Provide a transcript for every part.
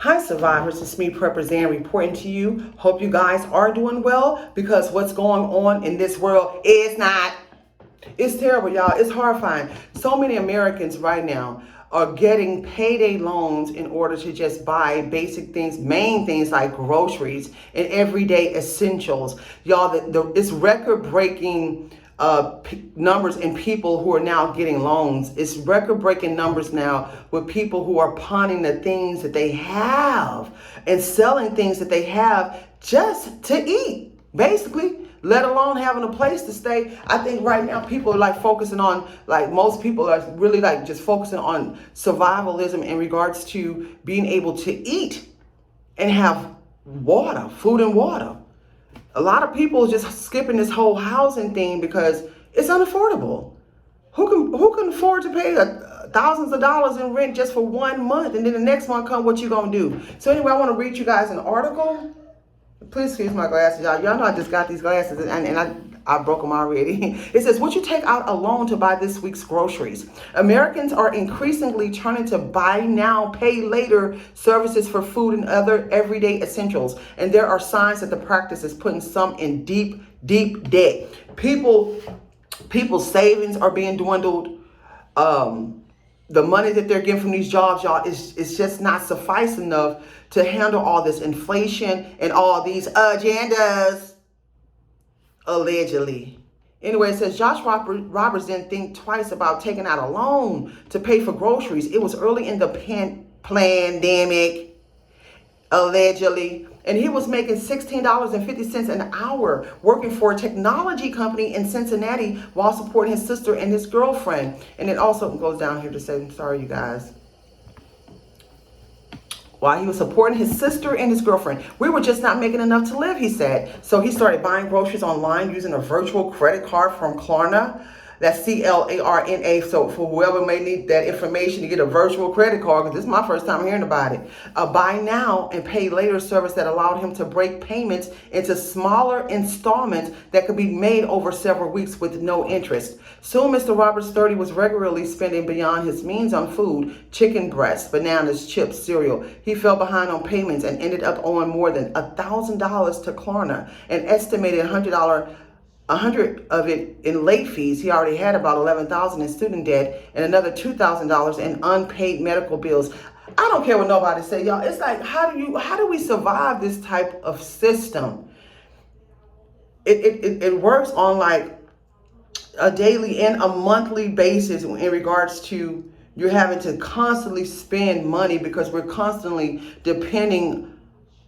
Hi survivors, it's me Prepper Zan reporting to you. Hope you guys are doing well, because what's going on in this world is not, it's terrible, y'all. It's horrifying. So many Americans right now are getting payday loans in order to just buy basic things, main things like groceries and everyday essentials. Y'all, it's record-breaking numbers in people who are now getting loans. It's record-breaking numbers now with people who are pawning the things that they have and selling things that they have just to eat, basically, let alone having a place to stay. I think right now people are like focusing on, like most people are really like just focusing on survivalism in regards to being able to eat and have water, food and water. A lot of people are just skipping this whole housing thing because it's unaffordable. Who can afford to pay thousands of dollars in rent just for 1 month, and then the next month come, what you gonna do? So anyway, I want to read you guys an article. Please excuse my glasses, y'all. Y'all know I just got these glasses and I broke them already. It says, would you take out a loan to buy this week's groceries? Americans are increasingly turning to buy now, pay later services for food and other everyday essentials. And there are signs that the practice is putting some in deep, deep debt. People's savings are being dwindled. The money that they're getting from these jobs, y'all, is just not suffice enough to handle all this inflation and all these agendas, allegedly. Anyway, it says Josh Roberts didn't think twice about taking out a loan to pay for groceries. It was early in the pandemic, allegedly. And he was making $16.50 an hour working for a technology company in Cincinnati while supporting his sister and his girlfriend. And it also goes down here to say, I'm sorry, you guys. While he was supporting his sister and his girlfriend, we were just not making enough to live, he said. So he started buying groceries online using a virtual credit card from Klarna. That's C-L-A-R-N-A. So for whoever may need that information to get a virtual credit card, because this is my first time hearing about it. A buy now and pay later service that allowed him to break payments into smaller installments that could be made over several weeks with no interest. Soon, Mr. Roberts, 30, was regularly spending beyond his means on food, chicken breasts, bananas, chips, cereal. He fell behind on payments and ended up owing more than $1,000 to Klarna, an estimated $100 of it in late fees. He already had about $11,000 in student debt and another $2,000 in unpaid medical bills. I don't care what nobody say, y'all. It's like, how do we survive this type of system? It works on like a daily and a monthly basis in regards to you're having to constantly spend money because we're constantly depending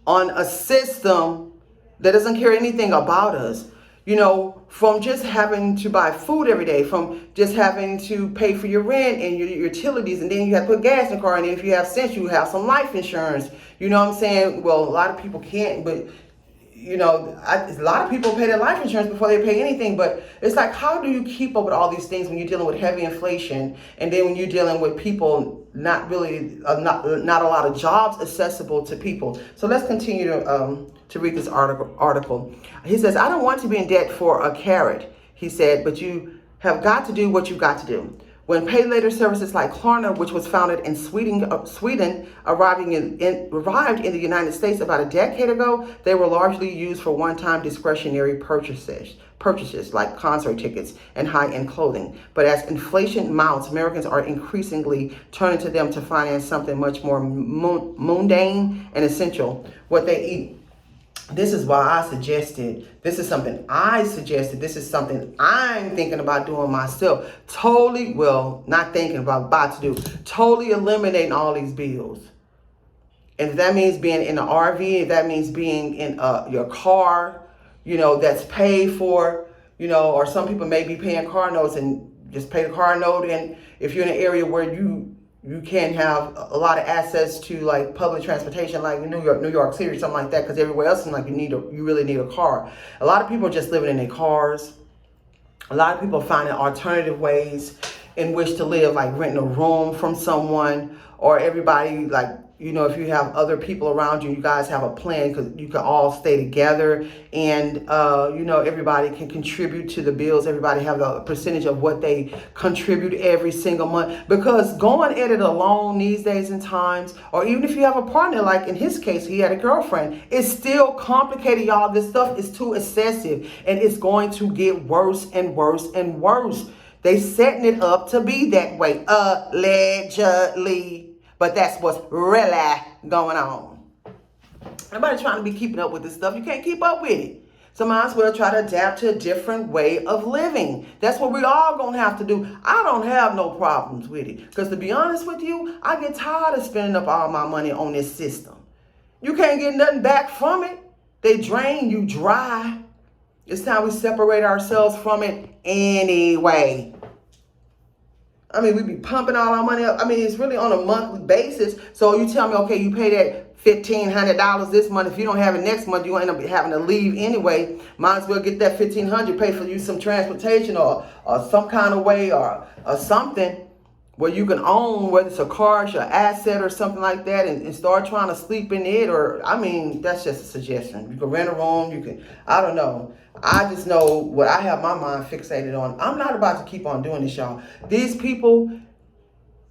on a system that doesn't care anything about us. You know, from just having to buy food every day, from just having to pay for your rent and your utilities, and then you have to put gas in the car, and then if you have sense, you have some life insurance. You know what I'm saying? Well, a lot of people can't, but, you know, a lot of people pay their life insurance before they pay anything. But it's like, how do you keep up with all these things when you're dealing with heavy inflation, and then when you're dealing with people not really, not a lot of jobs accessible to people? So let's continue to read this article. He says, I don't want to be in debt for a carrot, he said, but you have got to do what you've got to do. When pay later services like Klarna, which was founded in Sweden, arrived in the United States about a decade ago, they were largely used for one-time discretionary purchases like concert tickets and high-end clothing. But as inflation mounts, Americans are increasingly turning to them to finance something much more mundane and essential: what they eat. This is why I suggested, this is something I'm thinking about doing myself. Totally, well, not thinking about to do, totally eliminating all these bills. And if that means being in an RV, if that means being in your car, you know, that's paid for, you know, or some people may be paying car notes and just pay the car note. And if you're in an area where you can't have a lot of access to like public transportation, like in New York City or something like that, because everywhere else, like you really need a car. A lot of people are just living in their cars. A lot of people are finding alternative ways in which to live, like renting a room from someone, or everybody like you know, if you have other people around you, you guys have a plan, because you can all stay together, and you know, everybody can contribute to the bills. Everybody have a percentage of what they contribute every single month, because going at it alone these days and times, or even if you have a partner, like in his case, he had a girlfriend, it's still complicated, y'all. This stuff is too excessive, and it's going to get worse and worse and worse. They setting it up to be that way, allegedly. But that's what's really going on. Everybody trying to be keeping up with this stuff. You can't keep up with it. So might as well try to adapt to a different way of living. That's what we all gonna have to do. I don't have no problems with it. Because to be honest with you, I get tired of spending up all my money on this system. You can't get nothing back from it. They drain you dry. It's time we separate ourselves from it anyway. I mean, we be pumping all our money up. I mean, it's really on a monthly basis. So you tell me, okay, you pay that $1,500 this month. If you don't have it next month, you're going to end up having to leave anyway. Might as well get that $1,500, pay for you some transportation or some kind of way or something where you can own, whether it's a car, your asset or something like that, and start trying to sleep in it. Or, I mean, that's just a suggestion. You can rent a room. You can, I don't know. I just know what I have my mind fixated on. I'm not about to keep on doing this, y'all. These people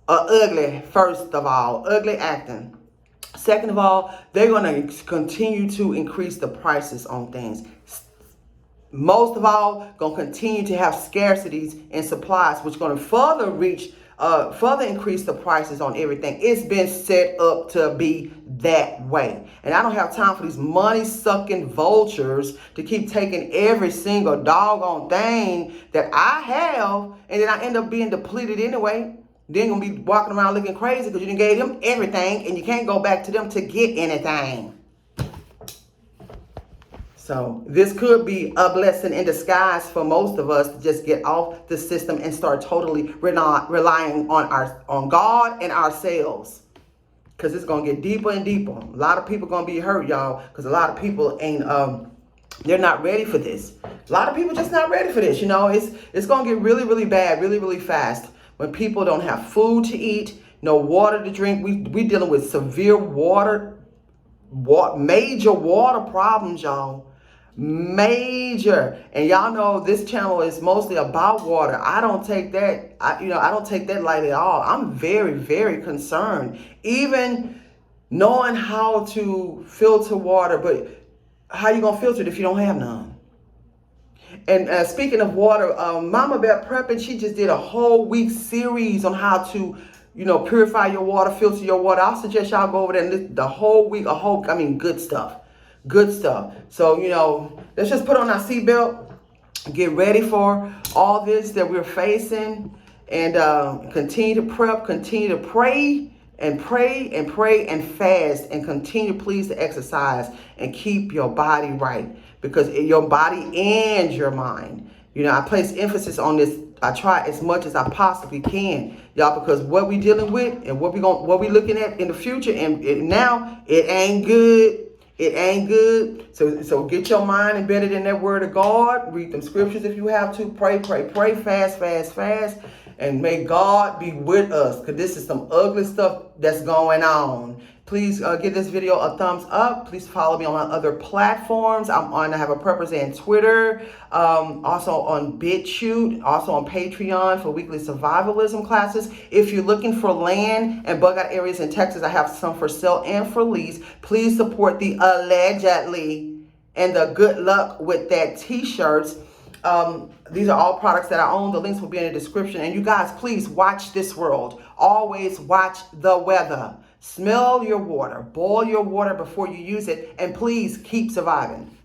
are ugly, first of all, ugly acting. Second of all, they're going to continue to increase the prices on things. Most of all, going to continue to have scarcities in supplies, which is going to further increase the prices on everything. It's been set up to be that way. And I don't have time for these money-sucking vultures to keep taking every single doggone thing that I have, and then I end up being depleted anyway. Then gonna be walking around looking crazy because you done gave them everything, and you can't go back to them to get anything. So this could be a blessing in disguise for most of us to just get off the system and start totally relying on God and ourselves. Because it's going to get deeper and deeper. A lot of people going to be hurt, y'all. Because a lot of people ain't, they're not ready for this. A lot of people just not ready for this. You know, it's going to get really, really bad, really, really fast. When people don't have food to eat, no water to drink. We dealing with severe major water problems, y'all. Major. And y'all know this channel is mostly about water. I don't take that, I don't take that light at all. I'm very, very concerned. Even knowing how to filter water, but how you gonna filter it if you don't have none? And speaking of water, Mama Bear Prepping, she just did a whole week series on how to, purify your water, filter your water. I'll suggest y'all go over there and listen the whole week, good stuff. Good stuff. So, let's just put on our seatbelt, get ready for all this that we're facing, and continue to prep, continue to pray and fast, and continue, please, to exercise and keep your body right, because your body and your mind. I place emphasis on this. I try as much as I possibly can, y'all, because what we dealing with and what we looking at in the future and now, it ain't good. It ain't good. So get your mind embedded in that word of God. Read them scriptures if you have to. Pray, fast. And may God be with us, because this is some ugly stuff that's going on. Please give this video a thumbs up. Please follow me on my other platforms. I have a purpose in Twitter, also on BitChute, also on Patreon for weekly survivalism classes. If you're looking for land and bug out areas in Texas, I have some for sale and for lease. Please support the allegedly and the good luck with that t-shirts. These are all products that I own. The links will be in the description. And you guys, please watch this world. Always watch the weather. Smell your water. Boil your water before you use it. And please keep surviving.